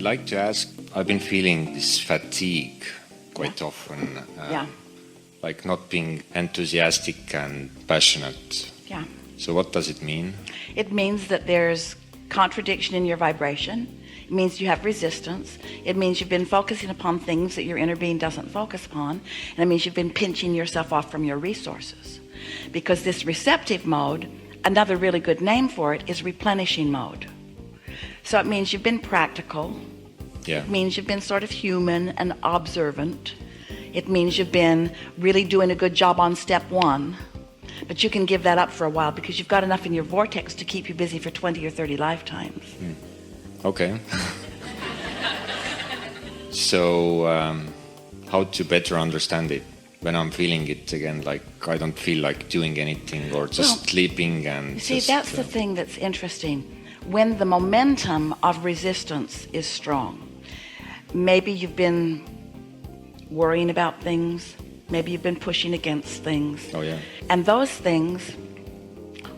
like to ask, I've been feeling this fatigue quite often. Like not being enthusiastic and passionate. Yeah. So what does it mean? It means that there's contradiction in your vibration. It means you have resistance. It means you've been focusing upon things that your inner being doesn't focus upon. And it means you've been pinching yourself off from your resources. Because this receptive mode, another really good name for it is replenishing mode. So it means you've been practical. Yeah. It means you've been sort of human and observant. It means you've been really doing a good job on step one. But you can give that up for a while because you've got enough in your vortex to keep you busy for 20 or 30 lifetimes. Okay. So how to better understand it when I'm feeling it again, like I don't feel like doing anything or just sleeping and you see, that's the thing that's interesting. When the momentum of resistance is strong, maybe you've been worrying about things, maybe you've been pushing against things. Oh yeah. And those things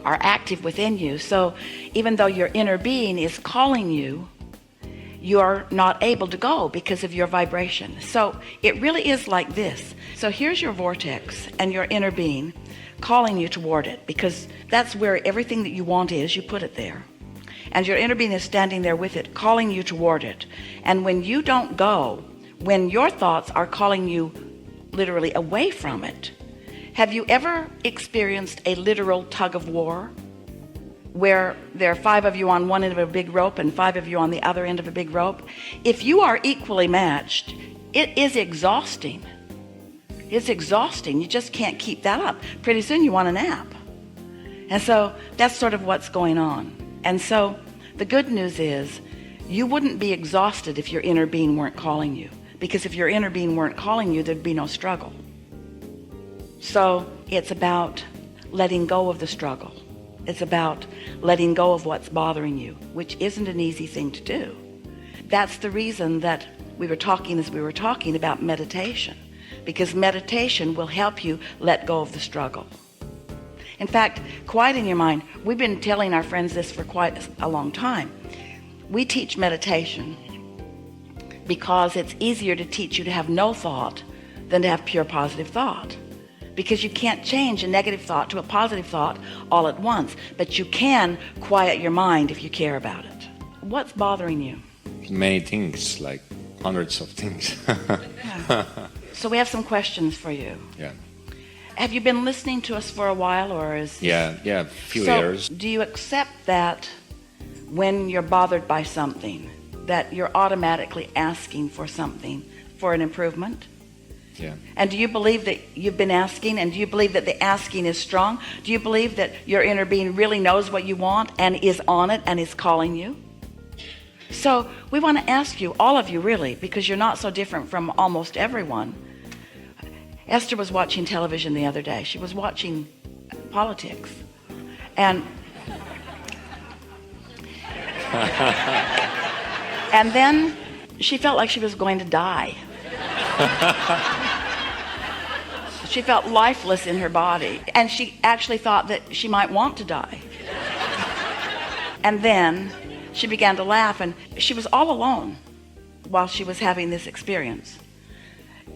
are active within you. So even though your inner being is calling you, you're not able to go because of your vibration. So it really is like this. So here's your vortex and your inner being calling you toward it, because that's where everything that you want is. You put it there. And your inner being is standing there with it, calling you toward it. And when you don't go, when your thoughts are calling you literally away from it, have you ever experienced a literal tug of war where there are 5 of you on one end of a big rope and 5 of you on the other end of a big rope? If you are equally matched, it is exhausting. It's exhausting. You just can't keep that up. Pretty soon you want a nap. And so that's sort of what's going on. And so the good news is you wouldn't be exhausted if your inner being weren't calling you, because if your inner being weren't calling you, there'd be no struggle. So it's about letting go of the struggle. It's about letting go of what's bothering you, which isn't an easy thing to do. That's the reason that we were talking about meditation, because meditation will help you let go of the struggle. In fact, quiet in your mind, we've been telling our friends this for quite a long time. We teach meditation because it's easier to teach you to have no thought than to have pure positive thought. Because you can't change a negative thought to a positive thought all at once, but you can quiet your mind if you care about it. What's bothering you? Many things, like hundreds of things. Yeah. So we have some questions for you. Yeah. Have you been listening to us for a while, or is Yeah, a few years. Do you accept that when you're bothered by something, that you're automatically asking for something, for an improvement? Yeah. And do you believe that you've been asking, and do you believe that the asking is strong? Do you believe that your inner being really knows what you want and is on it and is calling you? So we want to ask you, all of you really, because you're not so different from almost everyone. Esther was watching television the other day. She was watching politics. And and then she felt like she was going to die. She felt lifeless in her body, and she actually thought that she might want to die. And then she began to laugh, and she was all alone while she was having this experience.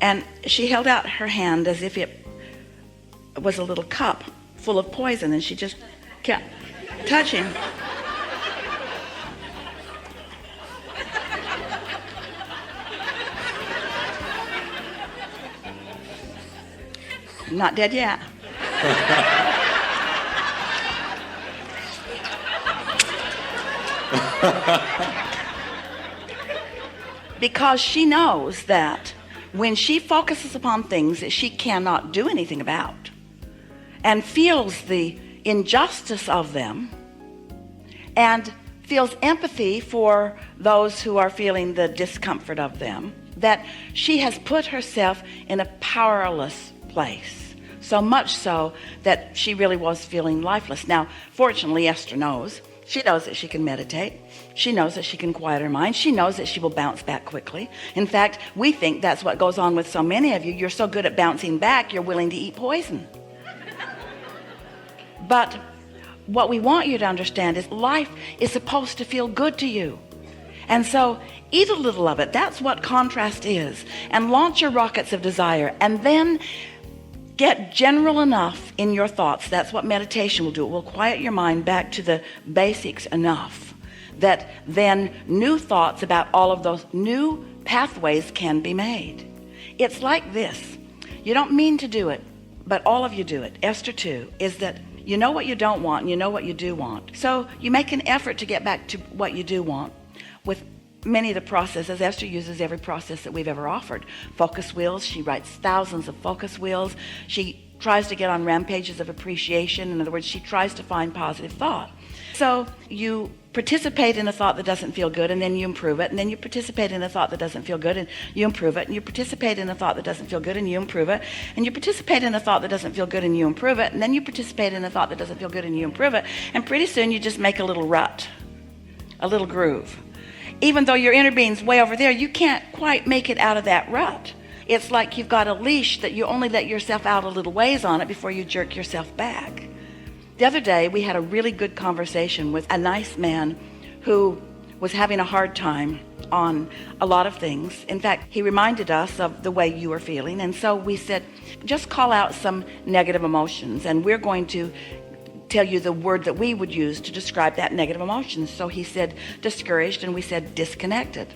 And she held out her hand as if it was a little cup full of poison, and she just kept touching. Not dead yet. Because she knows that when she focuses upon things that she cannot do anything about and feels the injustice of them and feels empathy for those who are feeling the discomfort of them, that she has put herself in a powerless place. So much so that she really was feeling lifeless. Now, fortunately, Esther knows. She knows that she can meditate. She knows that she can quiet her mind. She knows that she will bounce back quickly. In fact, we think that's what goes on with so many of you. You're so good at bouncing back, you're willing to eat poison. But what we want you to understand is life is supposed to feel good to you. And so eat a little of it. That's what contrast is. And launch your rockets of desire. And then get general enough in your thoughts. That's what meditation will do. It will quiet your mind back to the basics enough that then new thoughts about all of those new pathways can be made. It's like this. You don't mean to do it, but all of you do it. Esther 2 is that you know what you don't want and you know what you do want. So you make an effort to get back to what you do want with many of the processes. Esther uses every process that we've ever offered. Focus wheels. She writes thousands of focus wheels. She tries to get on rampages of appreciation. In other words, she tries to find positive thought. So you participate in a thought that doesn't feel good, and then you improve it, and then you participate in a thought that doesn't feel good, and you improve it, and you participate in a thought that doesn't feel good, and you improve it, and you participate in a thought that doesn't feel good, and you improve it, and then you participate in a thought that doesn't feel good, and you improve it, and pretty soon you just make a little rut, a little groove. Even though your inner being's way over there, you can't quite make it out of that rut. It's like you've got a leash that you only let yourself out a little ways on it before you jerk yourself back. The other day, we had a really good conversation with a nice man who was having a hard time on a lot of things. In fact, he reminded us of the way you were feeling. And so we said, just call out some negative emotions, and we're going to tell you the word that we would use to describe that negative emotion. So he said discouraged, and we said disconnected.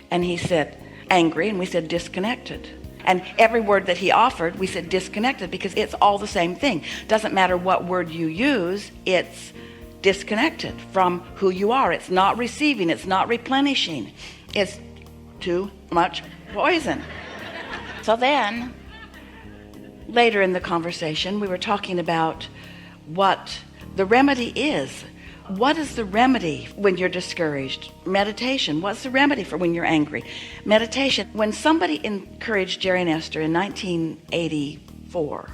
And he said angry, and we said disconnected. And every word that he offered, we said disconnected, because it's all the same thing. Doesn't matter what word you use, it's disconnected from who you are. It's not receiving, it's not replenishing. It's too much poison. So then, later in the conversation, we were talking about what the remedy is. What is the remedy when you're discouraged? Meditation. What's the remedy for when you're angry? Meditation. When somebody encouraged Jerry and Esther in 1984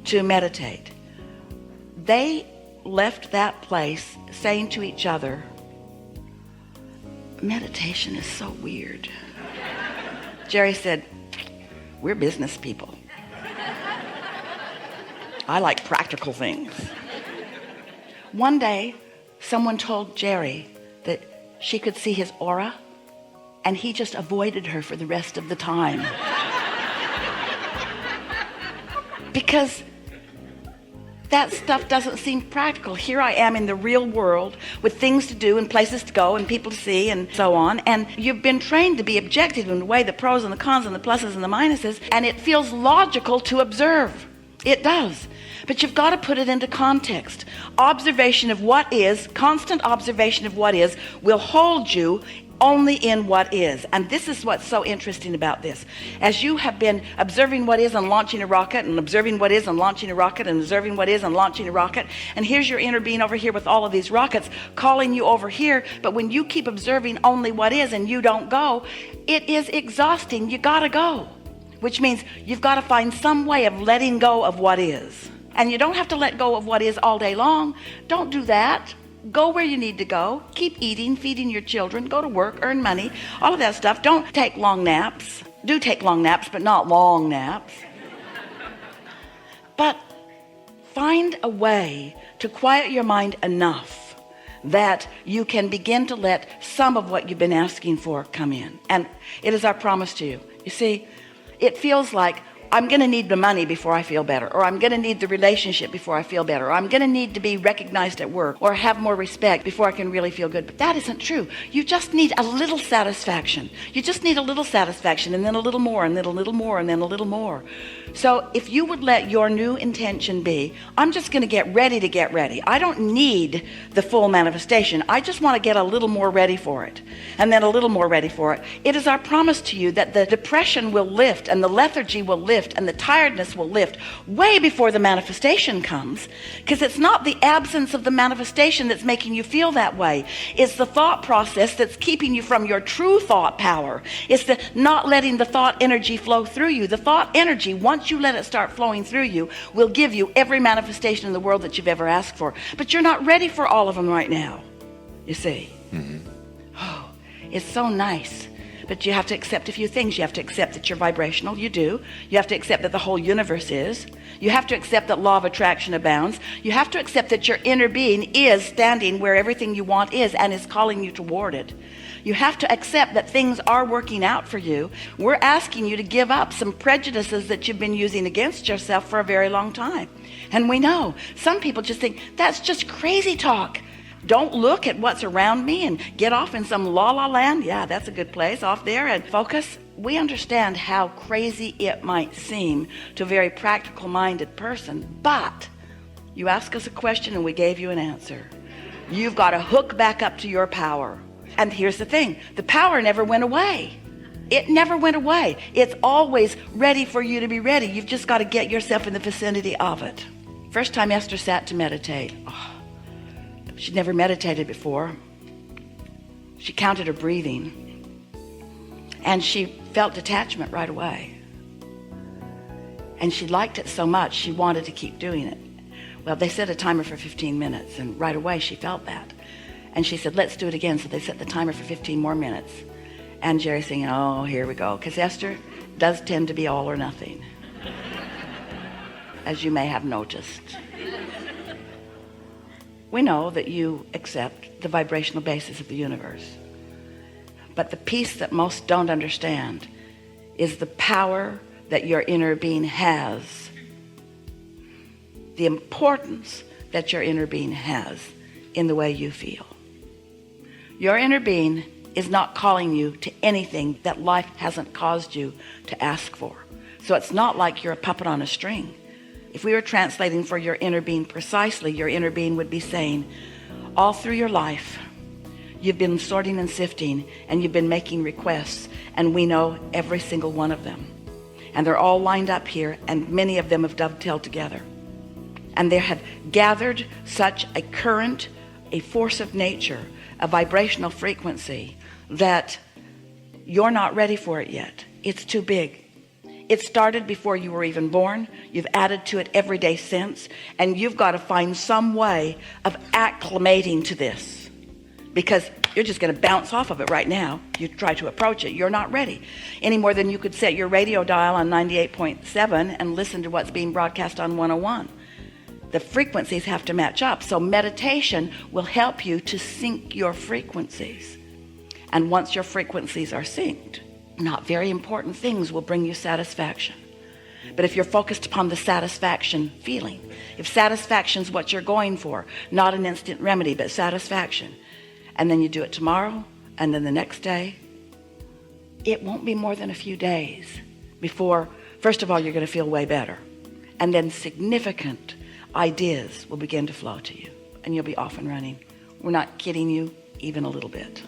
to meditate, they left that place saying to each other, meditation is so weird. Jerry said, we're business people. I like practical things. One day, someone told Jerry that she could see his aura, and he just avoided her for the rest of the time. Because that stuff doesn't seem practical. Here I am in the real world with things to do and places to go and people to see and so on. And you've been trained to be objective and weigh the pros and the cons and the pluses and the minuses. And it feels logical to observe. It does. But you've got to put it into context. Observation of what is, constant observation of what is, will hold you only in what is. And this is what's so interesting about this. As you have been observing what is and launching a rocket, and observing what is and launching a rocket, and observing what is and launching a rocket, and here's your inner being over here with all of these rockets calling you over here. But when you keep observing only what is and you don't go, it is exhausting. You gotta go, which means you've got to find some way of letting go of what is. And you don't have to let go of what is all day long. Don't do that. Go where you need to go. Keep eating, feeding your children, go to work, earn money, all of that stuff. Don't take long naps. Do take long naps, but not long naps. But find a way to quiet your mind enough that you can begin to let some of what you've been asking for come in. And it is our promise to you. You see, it feels like I'm going to need the money before I feel better, or I'm going to need the relationship before I feel better, or I'm going to need to be recognized at work or have more respect before I can really feel good. But that isn't true. You just need a little satisfaction. You just need a little satisfaction, and then a little more, and then a little more, and then a little more. So if you would let your new intention be, I'm just going to get ready to get ready. I don't need the full manifestation. I just want to get a little more ready for it, and then a little more ready for it. It is our promise to you that the depression will lift, and the lethargy will lift, and the tiredness will lift way before the manifestation comes, because it's not the absence of the manifestation that's making you feel that way. It's the thought process that's keeping you from your true thought power. It's the not letting the thought energy flow through you. The thought energy, once you let it start flowing through you, will give you every manifestation in the world that you've ever asked for. But you're not ready for all of them right now, you see. Oh, it's so nice but you have to accept a few things. You have to accept that you're vibrational. You do. You have to accept that the whole universe is. You have to accept that law of attraction abounds. You have to accept that your inner being is standing where everything you want is and is calling you toward it. You have to accept that things are working out for you. We're asking you to give up some prejudices that you've been using against yourself for a very long time. And we know some people just think that's just crazy talk. Don't look at what's around me and get off in some la-la land. Yeah, that's a good place, off there, and focus. We understand how crazy it might seem to a very practical minded person, but you ask us a question and we gave you an answer. You've got to hook back up to your power. And here's the thing, the power never went away. It never went away. It's always ready for you to be ready. You've just got to get yourself in the vicinity of it. First time Esther sat to meditate, she'd never meditated before. She counted her breathing and she felt detachment right away. And she liked it so much, she wanted to keep doing it. Well, they set a timer for 15 minutes and right away she felt that. And she said, let's do it again. So they set the timer for 15 more minutes. And Jerry's thinking, oh, here we go. Because Esther does tend to be all or nothing, as you may have noticed. We know that you accept the vibrational basis of the universe. But the piece that most don't understand is the power that your inner being has. The importance that your inner being has in the way you feel. Your inner being is not calling you to anything that life hasn't caused you to ask for. So it's not like you're a puppet on a string. If we were translating for your inner being precisely, your inner being would be saying, all through your life, you've been sorting and sifting and you've been making requests, and we know every single one of them. And they're all lined up here, and many of them have dovetailed together. And they have gathered such a current, a force of nature, a vibrational frequency that you're not ready for it yet. It's too big. It started before you were even born. You've added to it every day since, and you've got to find some way of acclimating to this, because you're just going to bounce off of it right now. You try to approach it, you're not ready any more than you could set your radio dial on 98.7 and listen to what's being broadcast on 101. The frequencies have to match up. So meditation will help you to sync your frequencies. And once your frequencies are synced, not very important things will bring you satisfaction. But if you're focused upon the satisfaction feeling, if satisfaction is what you're going for, not an instant remedy, but satisfaction, and then you do it tomorrow and then the next day, it won't be more than a few days before, first of all, you're going to feel way better. And then significant ideas will begin to flow to you and you'll be off and running. We're not kidding you even a little bit.